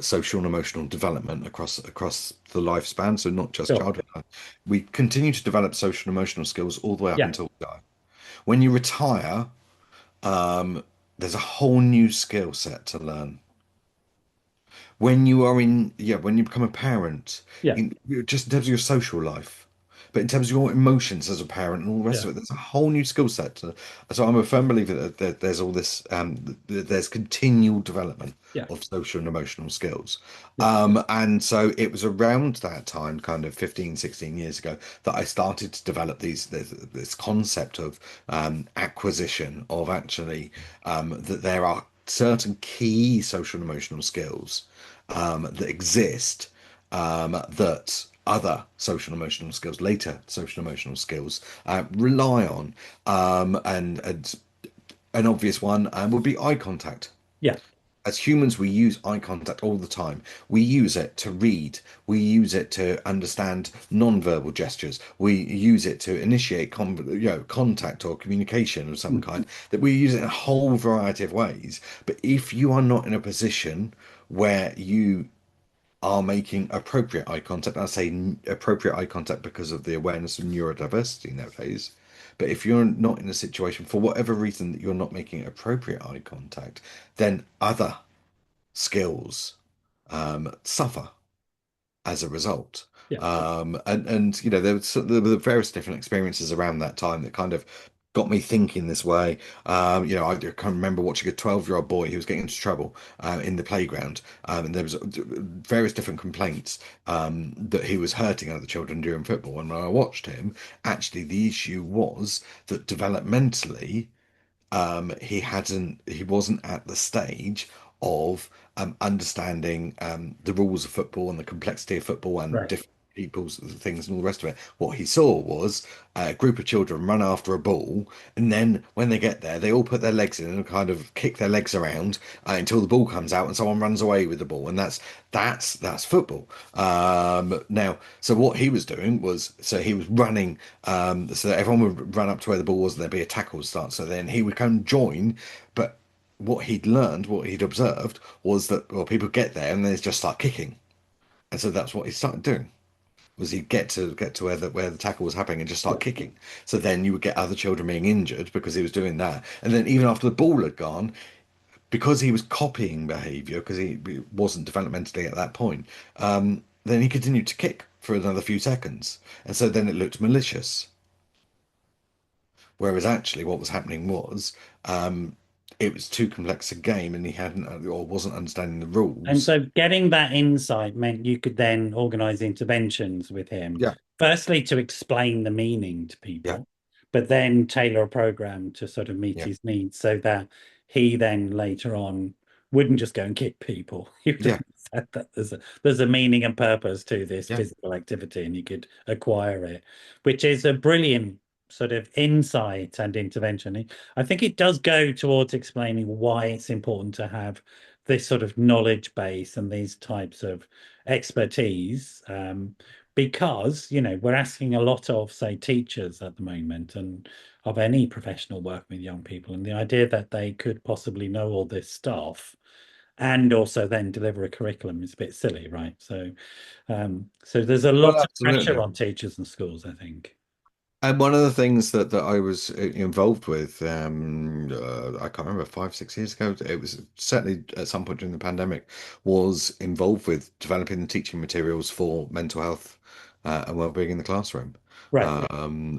social and emotional development across the lifespan, so not just Sure. childhood. We continue to develop social and emotional skills all the way up Yeah. until we die. When you retire, there's a whole new skill set to learn. When you are in, yeah, when you become a parent, Yeah. just in terms of your social life, but in terms of your emotions as a parent and all the rest Yeah. of it, there's a whole new skill set. So I'm a firm believer that there's all this, there's continual development Yeah. of social and emotional skills. Yeah. And so it was around that time, kind of 15, 16 years ago, that I started to develop this concept of acquisition, of actually that there are certain key social and emotional skills that exist, that other social and emotional skills, later social and emotional skills, rely on. And an obvious one would be eye contact. Yeah. As humans, we use eye contact all the time. We use it to read. We use it to understand non-verbal gestures. We use it to initiate contact or communication of some Mhm. kind. That we use it in a whole variety of ways. But if you are not in a position where you are making appropriate eye contact. I say appropriate eye contact because of the awareness of neurodiversity nowadays. But if you're not in a situation, for whatever reason, that you're not making appropriate eye contact, then other skills suffer as a result. Yeah. And there were various different experiences around that time that kind of got me thinking this way. I can remember watching a 12-year-old boy who was getting into trouble in the playground, and there was various different complaints that he was hurting other children during football. And when I watched him, actually the issue was that developmentally he wasn't at the stage of understanding the rules of football and the complexity of football and Right. different people's things and all the rest of it. What he saw was a group of children run after a ball, and then when they get there, they all put their legs in and kind of kick their legs around until the ball comes out and someone runs away with the ball, and that's football. Now, so what he was doing was, so he was running, so that everyone would run up to where the ball was, and there'd be a tackle start. So then he would come join, but what he'd learned, what he'd observed, was that, well, people get there and they just start kicking, and so that's what he started doing. Was he'd get to where the tackle was happening and just Yeah. start kicking. So then you would get other children being injured because he was doing that. And then even after the ball had gone, because he was copying behavior, because he wasn't developmentally at that point, then he continued to kick for another few seconds. And so then it looked malicious. Whereas actually what was happening was it was too complex a game and he hadn't or wasn't understanding the And rules. so getting that insight meant you could then organize interventions with him, Yeah, firstly to explain the meaning to yeah, people, but then tailor a program to sort of meet yeah, his needs so that he then later on wouldn't just go and kick people. He would yeah, understand that there's a meaning and purpose to this yeah. physical activity and you could acquire it, which is a brilliant sort of insight and intervention. I think it does go towards explaining why it's important to have this sort of knowledge base and these types of expertise, because we're asking a lot of, say, teachers at the moment and of any professional work with young people, and the idea that they could possibly know all this stuff and also then deliver a curriculum is a bit silly, right? So there's a Well, lot of pressure absolutely. on teachers and schools, I think. And one of the things that I was involved with, I can't remember, 5, 6 years ago, it was certainly at some point during the pandemic, was involved with developing the teaching materials for mental health and well-being in the classroom. Right.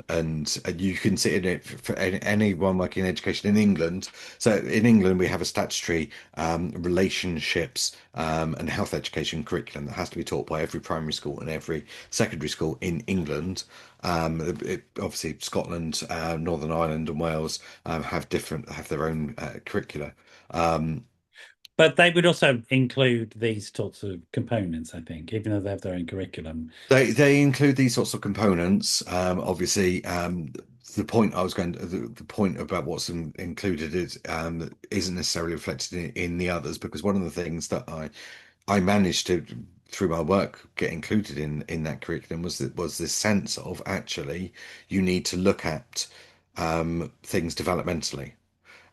And you can see in it for anyone working in education in England. So in England, we have a statutory relationships and health education curriculum that has to be taught by every primary school and every secondary school in England. Obviously, Scotland, Northern Ireland, and Wales have their own curricula. Um, But they would also include these sorts of components, I think, even though they have their own curriculum. they include these sorts of components. Obviously, the point I was going to, the point about what's included is isn't necessarily reflected in the others, because one of the things that I managed to, through my work, get included in that curriculum was this sense of actually you need to look at things developmentally.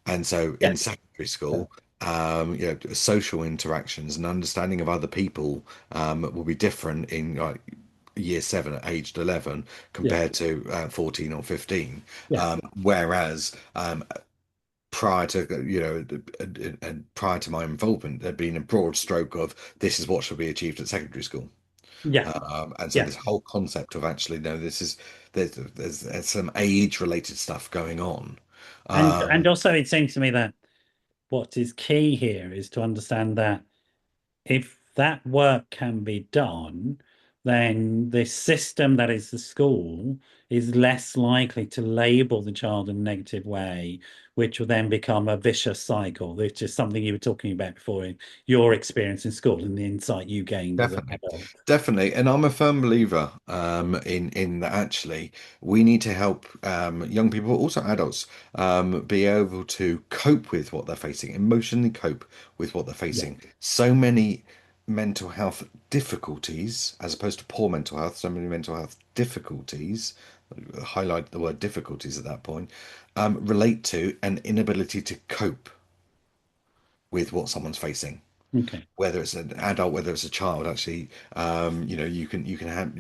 And so in Yes. secondary Yeah. school, social interactions and understanding of other people will be different in like year seven at aged 11 Yeah. compared to 14 or 15. Yeah. Whereas prior to, and prior to my involvement, there'd been a broad stroke of this is what should be achieved at secondary school. Yeah. And so Yeah. this whole concept of actually, no, this is there's some age related stuff going on. And Um, also it seems to me that what is key here is to understand that if that work can be done, then the system that is the school is less likely to label the child in a negative way, which will then become a vicious cycle, which is something you were talking about before in your experience in school and the insight you gained as an Definitely, adult. definitely, and I'm a firm believer in that actually we need to help young people, also adults, be able to cope with what they're facing, emotionally cope with what they're Yeah. facing. So many mental health difficulties, as opposed to poor mental health, so many mental health difficulties, highlight the word difficulties at that point, relate to an inability to cope with what someone's facing, Okay. whether it's an adult, whether it's a child. Actually, you can have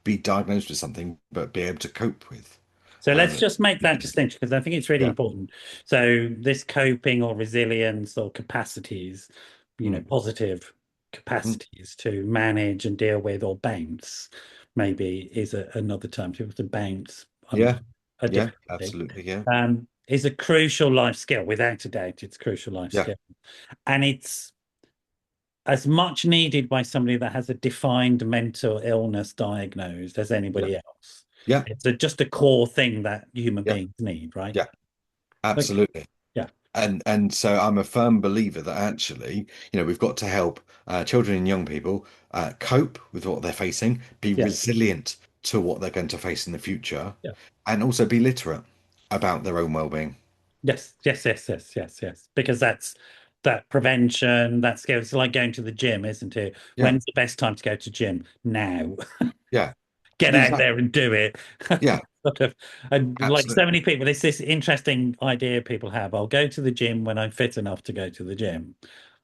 be diagnosed with something, but be able to cope with. So let's Um, just make that distinction because I think it's really yeah, important. So this coping or resilience or capacities, mm, positive mm, capacities to manage and deal with or bounce, maybe is another term. People to bounce under yeah, a yeah, difficulty, absolutely, yeah, is a crucial life skill. Without a doubt, it's a crucial life yeah, skill, and it's as much needed by somebody that has a defined mental illness diagnosed as yeah, anybody else. yeah, It's just a core thing that human yeah, beings need, right? yeah, Okay. absolutely. Yeah. And so I'm a firm believer that actually, we've got to help children and young people cope with what they're facing, be Yeah. resilient to what they're going to face in the future, Yeah. and also be literate about their own well-being. Yes. Yes. Yes. Yes. Yes. Yes. Because that's that prevention, that skill. It's like going to the gym, isn't it? Yeah, When's the best time to go to gym? Now. yeah, Get out exactly. there and do it. Yeah, Sort of, and like so absolutely. many people, it's this interesting idea people have. I'll go to the gym when I'm fit enough to go to the gym.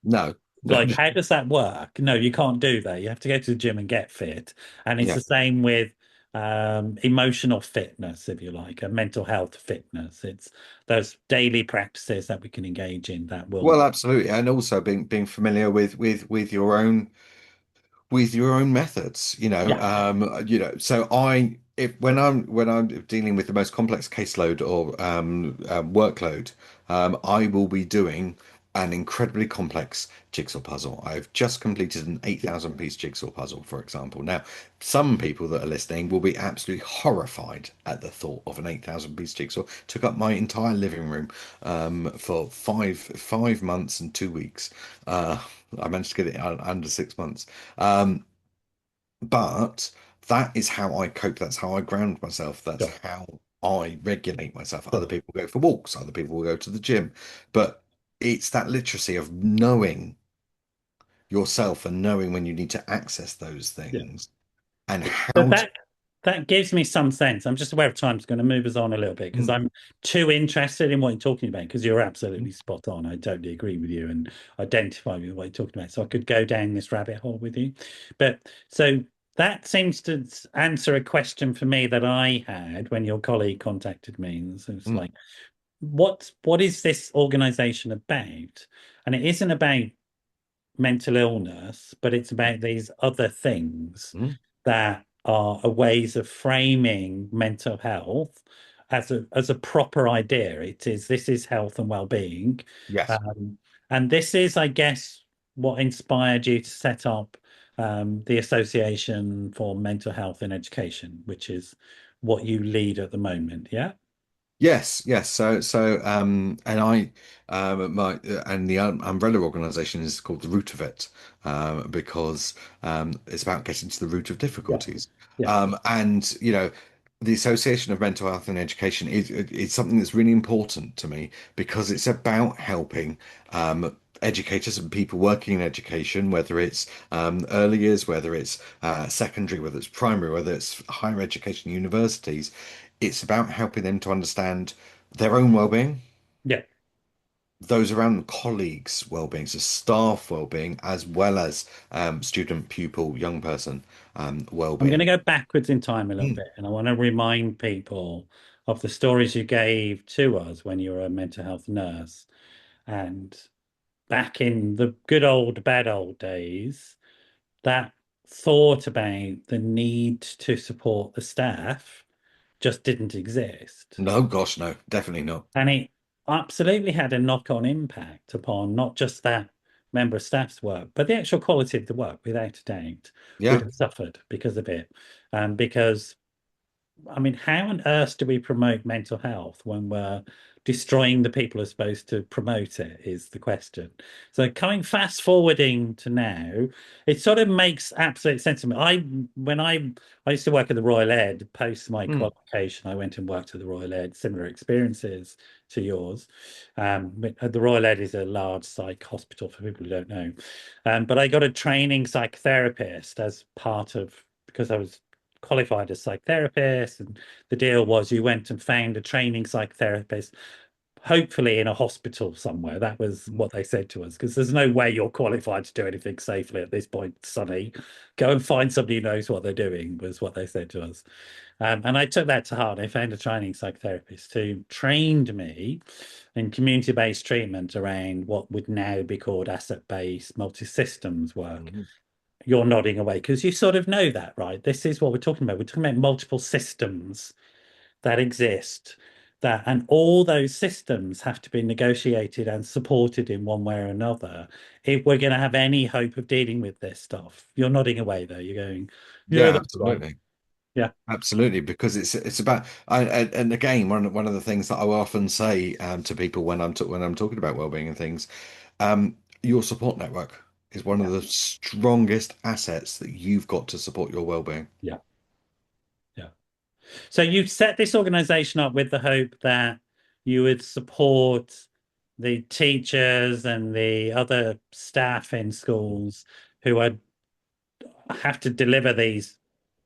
No, no, Like, how does that work? No, you can't do that. You have to go to the gym and get fit. And it's yeah. the same with emotional fitness, if you like, and mental health fitness. It's those daily practices that we can engage in that will, Well, absolutely, and also being familiar with your own methods, yeah, so I if when I'm dealing with the most complex caseload or workload, I will be doing an incredibly complex jigsaw puzzle. I've just completed an 8,000 piece jigsaw puzzle, for example. Now, some people that are listening will be absolutely horrified at the thought of an 8,000 piece jigsaw. Took up my entire living room for five months and 2 weeks. I managed to get it under 6 months. But that is how I cope. That's how I ground myself. That's sure, how I regulate myself. Other sure. people go for walks, other people will go to the gym. But it's that literacy of knowing yourself and knowing when you need to access those Yeah. things and But how to. that gives me some sense. I'm just aware of time. It's going to move us on a little bit because Mm, I'm too interested in what you're talking about because you're mm, absolutely spot on. I totally agree with you and identify with what you're talking about. So I could go down this rabbit hole with you. But so that seems to answer a question for me that I had when your colleague contacted me. And so it's mm, like, what is this organization about? And it isn't about mental illness, but it's about these other things mm, that are ways of framing mental health as a proper idea. This is health and well-being. Yes. Um, and this is, I guess, what inspired you to set up the Association for Mental Health in Education, which is what you lead at the moment. Yeah. Yes, yes. And the umbrella organization is called the Root of It, because it's about getting to the root of Yeah. difficulties. Yeah. And the Association of Mental Health and Education is something that's really important to me because it's about helping educators and people working in education, whether it's early years, whether it's secondary, whether it's primary, whether it's higher education, universities. It's about helping them to understand their own well-being, Yeah. those around them, colleagues' well-being, so staff well-being, as well as student, pupil, young person I'm going to well-being. go backwards in time a little Mm. bit, and I want to remind people of the stories you gave to us when you were a mental health nurse. And back in the good old, bad old days, that thought about the need to support the staff just didn't exist. No, gosh, no, definitely not. And it absolutely had a knock-on impact upon not just that member of staff's work, but the actual quality of the work, without a doubt, would Yeah, have suffered because of it. Because I mean, how on earth do we promote mental health when we're destroying the people who are supposed to promote it is the question. So coming fast forwarding to now, it sort of makes absolute sense to me. I used to work at the Royal Ed post my mm. qualification, I went and worked at the Royal Ed, similar experiences to yours. The Royal Ed is a large psych hospital for people who don't know. But I got a training psychotherapist as part of because I was qualified as psychotherapist, and the deal was you went and found a training psychotherapist, hopefully in a hospital somewhere. That was what they said to us, because there's no way you're qualified to do anything safely at this point, Sonny. Go and find somebody who knows what they're doing, was what they said to us. And I took that to heart. I found a training psychotherapist who trained me in community-based treatment around what would now be called asset-based multi-systems work. Mhm. You're nodding away because you sort of know that, right? This is what we're talking about. We're talking about multiple systems that exist, that and all those systems have to be negotiated and supported in one way or another if we're going to have any hope of dealing with this stuff. You're nodding away there. You're going, yeah, Yeah, that's right. absolutely. Yeah. Absolutely, because it's about and again one of the things that I will often say to people when when I'm talking about well-being and things, your support network is one of Yeah. the strongest assets that you've got to support your well-being. Yeah. Yeah. So you set this organization up with the hope that you would support the teachers and the other staff in schools who are have to deliver these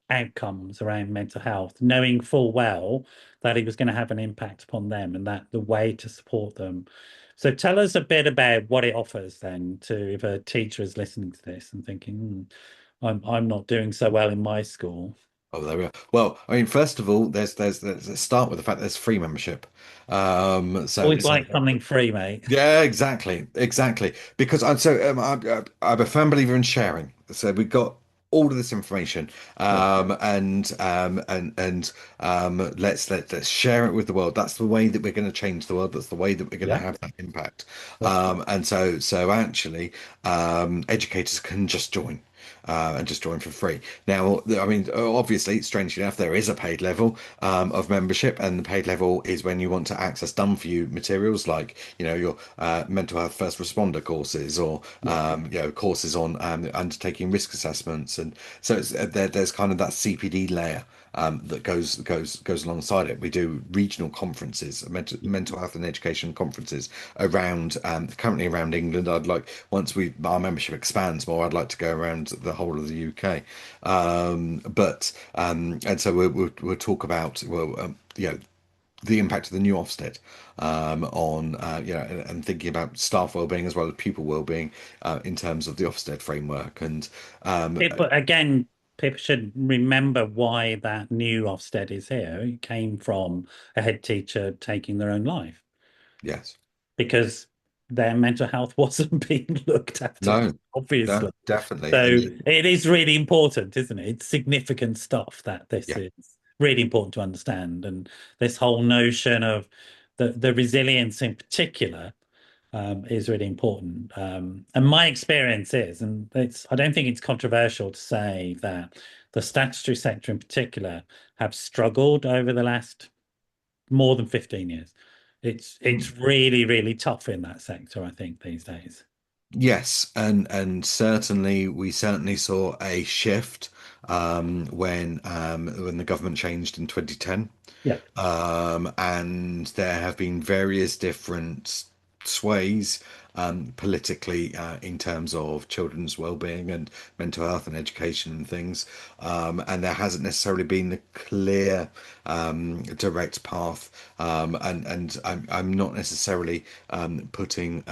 outcomes around mental health, knowing full well that it was going to have an impact upon them and that the way to support them. So tell us a bit about what it offers then to if a teacher is listening to this and thinking, I'm not doing so well in my school. Oh, there we are. Well, I mean, first of all, let's start with the fact there's free membership. So Always so like something free, mate. Yeah, exactly, exactly. Because I'm a firm believer in sharing. So we've got all of this information, Yeah. let's share it with the world. That's the way that we're going to change the world. That's the way that we're going to Yeah. have that impact. That's So actually, educators can just join. And just join for free. Now, I mean, obviously, strangely enough, there is a paid level of membership, and the paid level is when you want to access done for you materials like, your mental health first responder courses or, yeah. courses on undertaking risk assessments, and so there's kind of that CPD layer. That goes alongside it. We do regional conferences, mental health and education conferences around currently around England. I'd like once our membership expands more, I'd like to go around the whole of the UK. And so we'll talk about the impact of the new Ofsted on and thinking about staff wellbeing as well as pupil wellbeing in terms of the Ofsted framework and People again, people should remember why that new Ofsted is here. It came from a head teacher taking their own life yes. because their mental health wasn't being looked after, No, no, obviously. definitely. So And it is really important, isn't it? It's significant stuff that this yeah, is really important to understand. And this whole notion of the resilience in particular is really important. And my experience is, and I don't think it's controversial to say that the statutory sector in particular have struggled over the last more than 15 years. It's mm, really, really tough in that sector, I think, these days. yes, and certainly we certainly saw a shift when the government changed in 2010. Yeah, And there have been various different sways politically in terms of children's well-being and mental health and education and things. And there hasn't necessarily been a clear direct path. And I'm not necessarily putting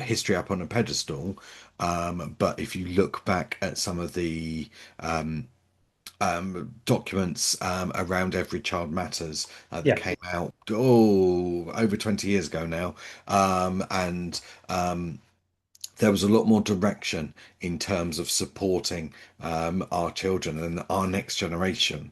history up on a pedestal. But if you look back at some of the documents around Every Child Matters that yeah, came out over 20 years ago now, and there was a lot more direction in terms of supporting our children and our next generation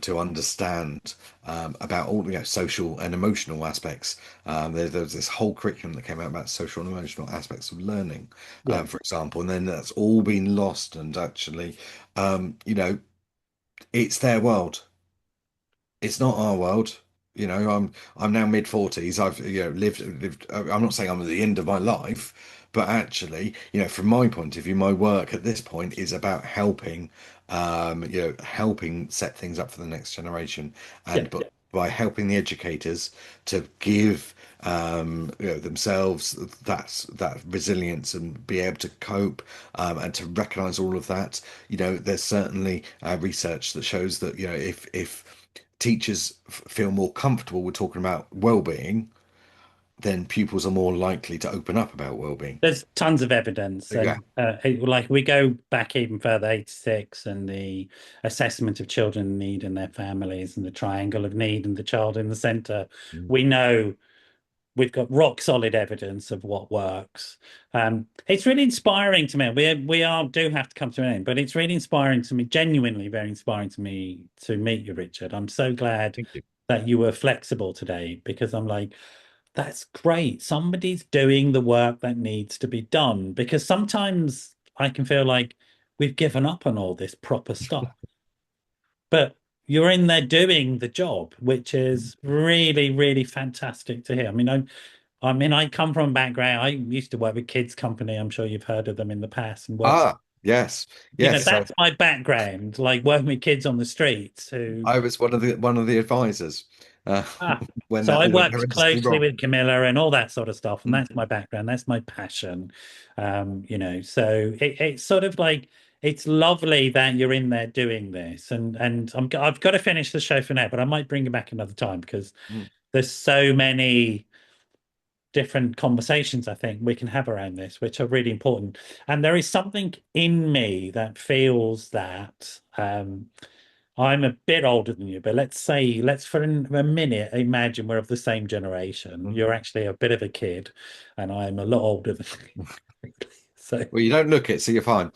to understand about all social and emotional aspects. There's this whole curriculum that came out about social and emotional aspects of learning, yeah. for example, and then that's all been lost. And actually, you know, it's their world. It's not our world. I'm now mid 40s. I've lived. I'm not saying I'm at the end of my life, but actually, from my point of view, my work at this point is about helping set things up for the next generation, Yeah. and but by helping the educators to give themselves that resilience and be able to cope and to recognize all of that. There's certainly research that shows that if teachers feel more comfortable with talking about well-being, then pupils are more likely to open up about well-being. There's tons of evidence, Yeah. and like we go back even further, 86, and the assessment of children in need and their families, and the triangle of need and the child in the center. Mm. We know we've got rock solid evidence of what works. It's really inspiring to me. We do have to come to an end, but it's really inspiring to me, genuinely very inspiring to me to meet you, Richard. I'm so glad Thank you. that you were flexible today because I'm like, that's great. Somebody's doing the work that needs to be done because sometimes I can feel like we've given up on all this proper stuff. But you're in there doing the job, which is really, really fantastic to hear. I mean, I come from a background. I used to work with kids company. I'm sure you've heard of them in the past and worked. Ah, yes, yes. So That's my background, like working with kids on the streets who I was one of the advisors uh, ah. when So that I all went worked horrendously closely wrong. with Camilla and all that sort of stuff, and Mm. that's my background. That's my passion. So it's sort of like it's lovely that you're in there doing this, and I've got to finish the show for now, but I might bring you back another time because Mm. there's so many different conversations I think we can have around this, which are really important. And there is something in me that feels that I'm a bit older than you, but let's for a minute imagine we're of the same generation. Mm. You're actually a bit of a kid, and I'm a lot older than you. So, Well, you don't look it, so you're fine.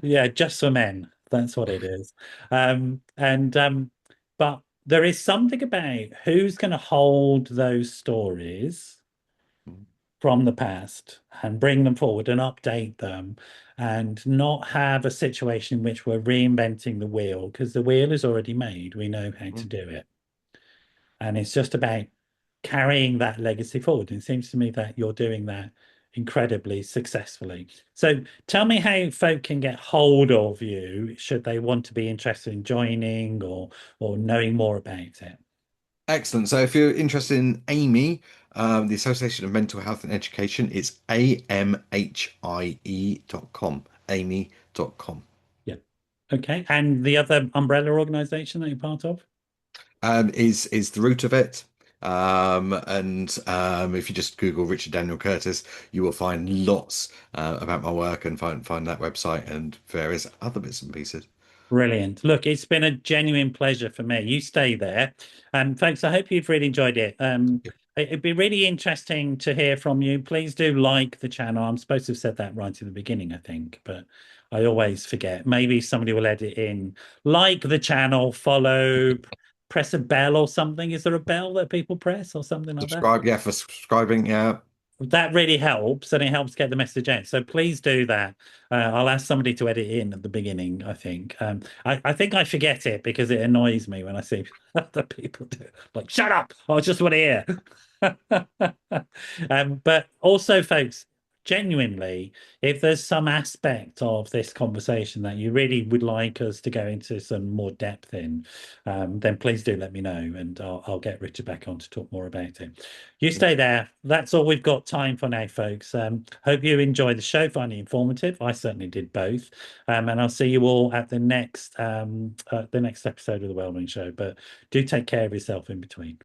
yeah, just for men. That's what it is. And but there is something about who's going to hold those stories Mm. from the past and bring them forward and update them and not have a situation in which we're reinventing the wheel because the wheel is already made. We know how to Mm. do it. And it's just about carrying that legacy forward. And it seems to me that you're doing that incredibly successfully. So tell me how folk can get hold of you should they want to be interested in joining or knowing more about it. Excellent. So if you're interested in AMHIE, the Association of Mental Health and Education, it's amhie.com, amhie.com. Yeah. Okay. And the other umbrella organization that you're part of? Is the root of it. And if you just Google Richard Daniel Curtis, you will find lots about my work and find that website and various other bits and pieces. Brilliant. Look, it's been a genuine pleasure for me. You stay there. Folks, I hope you've really enjoyed it. It'd be really interesting to hear from you. Please do like the channel. I'm supposed to have said that right in the beginning, I think, but I always forget. Maybe somebody will edit in. Like the channel, follow, press a bell or something. Is there a bell that people press or something like that? Subscribe, yeah, for subscribing, yeah. That really helps, and it helps get the message out. So please do that. I'll ask somebody to edit in at the beginning, I think. I think I forget it because it annoys me when I see other people do it. Like, shut up! I just want to hear. But also, folks, genuinely, if there's some aspect of this conversation that you really would like us to go into some more depth in, then please do let me know, and I'll get Richard back on to talk more about it. You stay there. That's all we've got time for now, folks. Hope you enjoyed the show, finding it informative. I certainly did both. And I'll see you all at the next episode of the Wellbeing Show. But do take care of yourself in between.